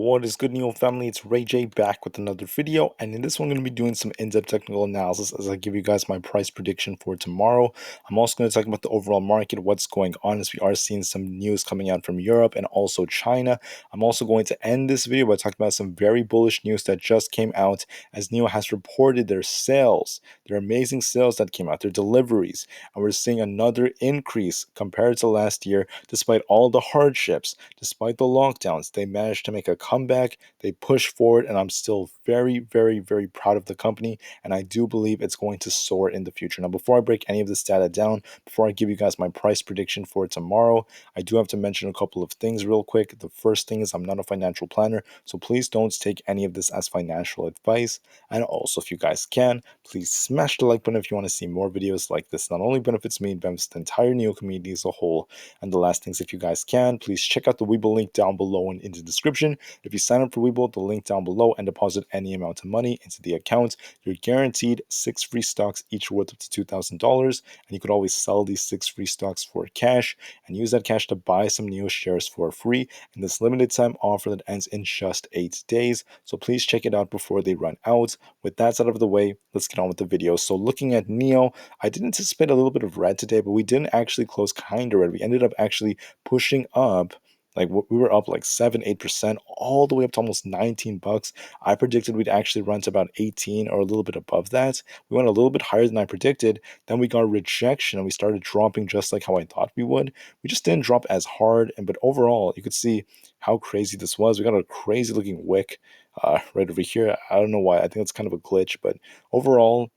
What is good, NIO family? It's Rey-Jay back with another video, and in this one, I'm going to be doing some in-depth technical analysis as I give you guys my price prediction for tomorrow. I'm also going to talk about the overall market, what's going on, as we are seeing some news coming out from Europe and also China. I'm also going to end this video by talking about some very bullish news that just came out, as NIO has reported their sales, their amazing sales that came out, their deliveries, and we're seeing another increase compared to last year, despite all the hardships, despite the lockdowns. They managed to make a comeback, they pushed forward, and I'm still very, very, very proud of the company, and I do believe it's going to soar in the future. Now, before I break any of this data down, before I give you guys my price prediction for tomorrow, I do have to mention a couple of things real quick. The first thing is I'm not a financial planner, so please don't take any of this as financial advice. And also, if you guys can, please smash the like button if you want to see more videos like this. Not only benefits me, it benefits the entire NIO community as a whole. And the last things, if you guys can, please check out the Webull link down below and in the description. If you sign up for Webull, the link down below, and deposit any amount of money into the account, you're guaranteed 6 free stocks, each worth up to $2,000. And you could always sell these 6 free stocks for cash and use that cash to buy some NIO shares for free in this limited time offer that ends in just 8 days. So please check it out before they run out. With that out of the way, let's get on with the video. So looking at NIO, I did anticipate a little bit of red today, but we didn't actually close kind of red. We ended up actually pushing up. Like, we were up like 7-8%, all the way up to almost $19. I predicted we'd actually run to about 18 or a little bit above that. We went a little bit higher than I predicted. Then we got rejection and we started dropping just like how I thought we would. We just didn't drop as hard, but overall, you could see how crazy this was. We got a crazy looking wick right over here. I don't know why. I think it's kind of a glitch, but overall,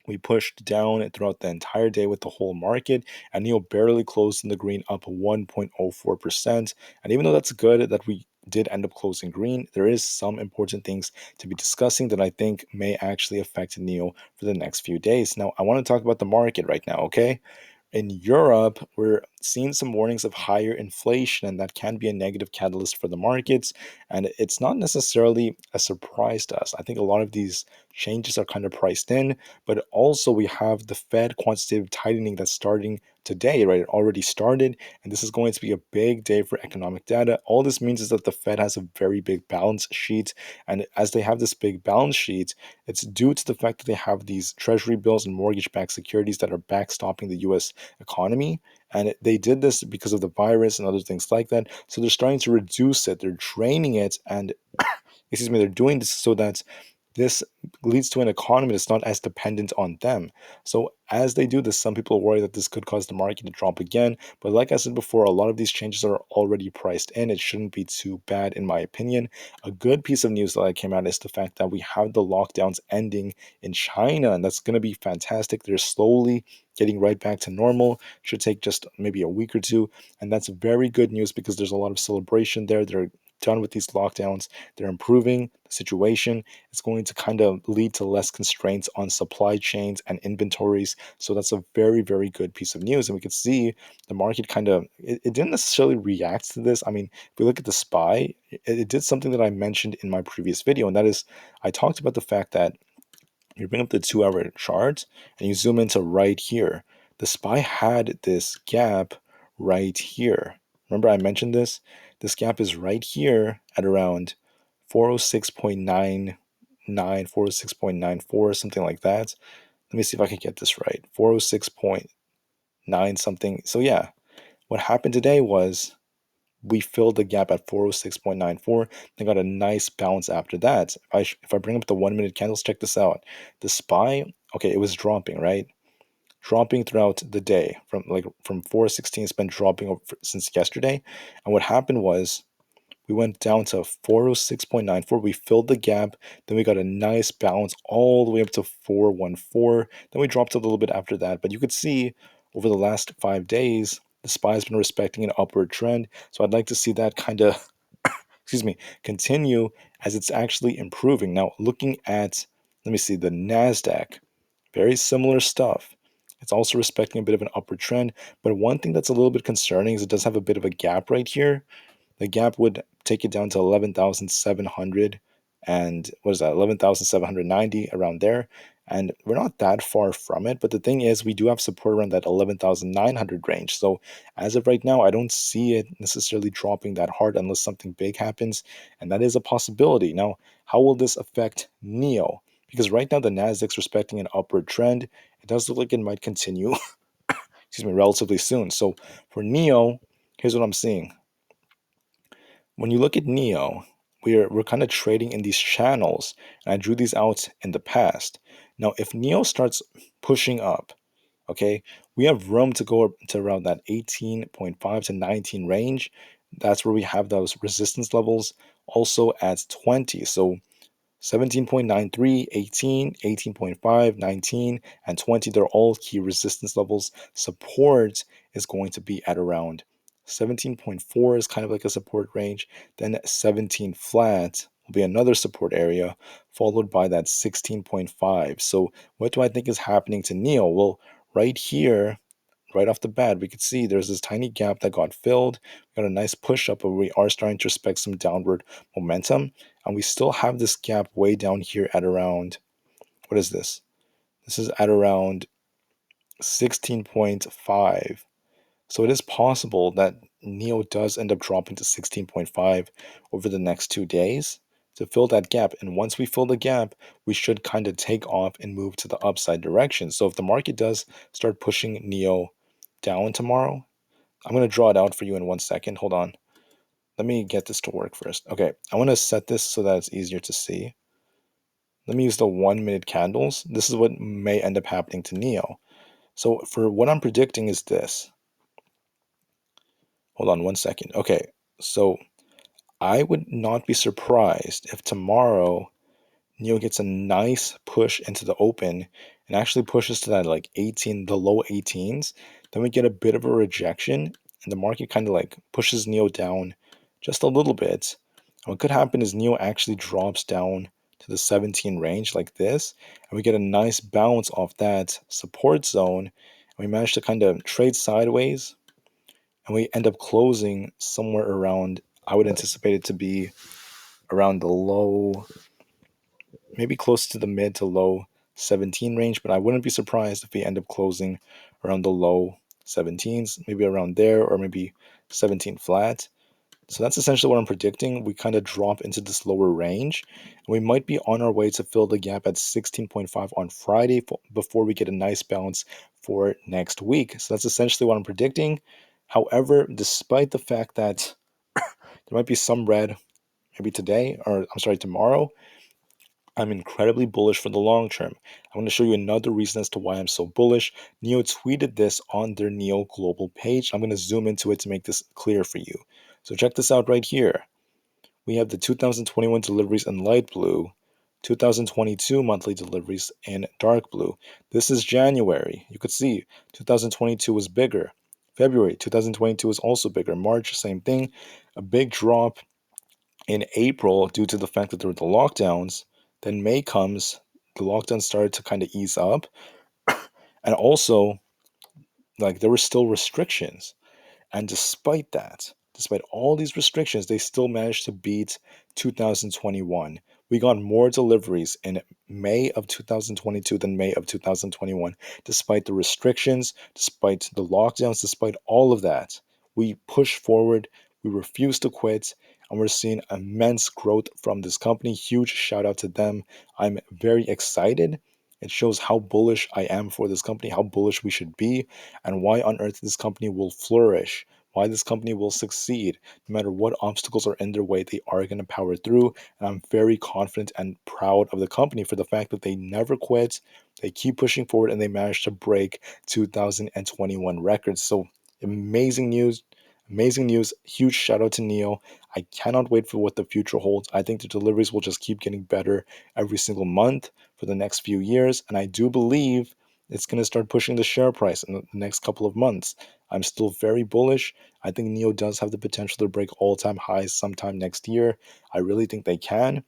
we pushed down throughout the entire day with the whole market, and NIO barely closed in the green, up 1.04%. And even though that's good that we did end up closing green, there is some important things to be discussing that I think may actually affect NIO for the next few days. Now, I want to talk about the market right now, okay? In Europe, we're seeing some warnings of higher inflation, and that can be a negative catalyst for the markets. And it's not necessarily a surprise to us. I think a lot of these changes are kind of priced in, but also we have the Fed quantitative tightening that's starting today, right? It already started, and this is going to be a big day for economic data. All this means is that the Fed has a very big balance sheet, and as they have this big balance sheet, it's due to the fact that they have these treasury bills and mortgage-backed securities that are backstopping the US economy. And they did this because of the virus and other things like that. So they're starting to reduce it, they're draining it, and excuse me, they're doing this so that this leads to an economy that's not as dependent on them. So as they do this, some people worry that this could cause the market to drop again. But like I said before, a lot of these changes are already priced in. It shouldn't be too bad, in my opinion. A good piece of news that came out is the fact that we have the lockdowns ending in China, and that's going to be fantastic. They're slowly getting right back to normal. Should take just maybe a week or two, and that's very good news because there's a lot of celebration there. They're done with these lockdowns. They're improving the situation. It's going to kind of lead to less constraints on supply chains and inventories. So that's a very, very good piece of news. And we could see the market kind of, it didn't necessarily react to this. I mean, if we look at the SPY, it did something that I mentioned in my previous video, and that is I talked about the fact that you bring up the 2-hour chart and you zoom into right here. The SPY had this gap right here. Remember I mentioned this? This gap is right here at around 406.99, 406.94, something like that. Let me see if I can get this right. 406.9 something. So yeah, what happened today was we filled the gap at 406.94. They got a nice bounce after that. If I bring up the 1 minute candles, check this out. The SPY, okay, it was dropping, right? Dropping throughout the day from 416. It's been dropping since yesterday. And what happened was we went down to 406.94. We filled the gap. Then we got a nice bounce all the way up to 414. Then we dropped a little bit after that. But you could see over the last 5 days, the SPY has been respecting an upward trend. So I'd like to see that kind of, excuse me, continue as it's actually improving. Now, looking at, let me see, the NASDAQ, very similar stuff. It's also respecting a bit of an upward trend. But one thing that's a little bit concerning is it does have a bit of a gap right here. The gap would take it down to 11,700 and what is that, 11,790, around there. and we're not that far from it. But the thing is, we do have support around that 11,900 range. So as of right now, I don't see it necessarily dropping that hard unless something big happens, and that is a possibility. Now, how will this affect NIO? Because right now the Nasdaq's respecting an upward trend. It does look like it might continue, excuse me, relatively soon. So for NIO, here's what I'm seeing. When you look at NIO, we're kind of trading in these channels, and I drew these out in the past. Now, if NIO starts pushing up, okay, we have room to go to around that 18.5 to 19 range. That's where we have those resistance levels also at 20. So 17.93, 18, 18.5, 19, and 20, they're all key resistance levels. Support is going to be at around 17.4 is kind of like a support range. Then 17 flat will be another support area, followed by that 16.5. So what do I think is happening to NIO? Well, right here, right off the bat, we could see there's this tiny gap that got filled. We got a nice push up, but we are starting to respect some downward momentum. And we still have this gap way down here at around, what is this? This is at around 16.5. So it is possible that NIO does end up dropping to 16.5 over the next 2 days to fill that gap. And once we fill the gap, we should kind of take off and move to the upside direction. So if the market does start pushing NIO down tomorrow, I'm going to draw it out for you in 1 second. Hold on. Let me get this to work first. Okay, I want to set this so that it's easier to see. Let me use the 1 minute candles. This is what may end up happening to NIO. So for what I'm predicting is this. Hold on 1 second. Okay, so I would not be surprised if tomorrow NIO gets a nice push into the open and actually pushes to that like 18, the low 18s. Then we get a bit of a rejection and the market kind of like pushes NIO down just a little bit. And what could happen is NIO actually drops down to the 17 range like this, and we get a nice bounce off that support zone. And we manage to kind of trade sideways, and we end up closing somewhere around, I would anticipate it to be around the low, maybe close to the mid to low 17 range, but I wouldn't be surprised if we end up closing around the low 17s, maybe around there, or maybe 17 flat. So that's essentially what I'm predicting. We kind of drop into this lower range. And we might be on our way to fill the gap at 16.5 on Friday before we get a nice bounce for next week. So that's essentially what I'm predicting. However, despite the fact that there might be some red maybe today, or I'm sorry, tomorrow, I'm incredibly bullish for the long term. I want to show you another reason as to why I'm so bullish. NIO tweeted this on their NIO Global page. I'm going to zoom into it to make this clear for you. So check this out right here. We have the 2021 deliveries in light blue, 2022 monthly deliveries in dark blue. This is January. You could see 2022 was bigger. February 2022 was also bigger. March, same thing. A big drop in April due to the fact that there were the lockdowns. Then May comes, the lockdowns started to kind of ease up. And also, like, there were still restrictions. And despite that, despite all these restrictions, they still managed to beat 2021. We got more deliveries in May of 2022 than May of 2021. Despite the restrictions, despite the lockdowns, despite all of that, we push forward, we refuse to quit, and we're seeing immense growth from this company. Huge shout out to them. I'm very excited. It shows how bullish I am for this company, how bullish we should be, and why on earth this company will flourish, why this company will succeed. No matter what obstacles are in their way, they are going to power through. And I'm very confident and proud of the company for the fact that they never quit, they keep pushing forward, and they managed to break 2021 records. So amazing news. Amazing news. Huge shout out to NIO. I cannot wait for what the future holds. I think the deliveries will just keep getting better every single month for the next few years. And I do believe it's going to start pushing the share price in the next couple of months. I'm still very bullish. I think NIO does have the potential to break all-time highs sometime next year. I really think they can.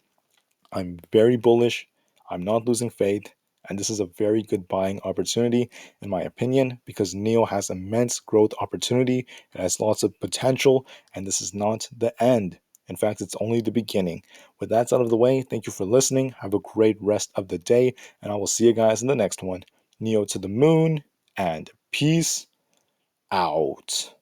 I'm very bullish. I'm not losing faith. And this is a very good buying opportunity, in my opinion, because NIO has immense growth opportunity. It has lots of potential, and this is not the end. In fact, it's only the beginning. With that out of the way, thank you for listening. Have a great rest of the day, and I will see you guys in the next one. NIO to the moon, and peace out.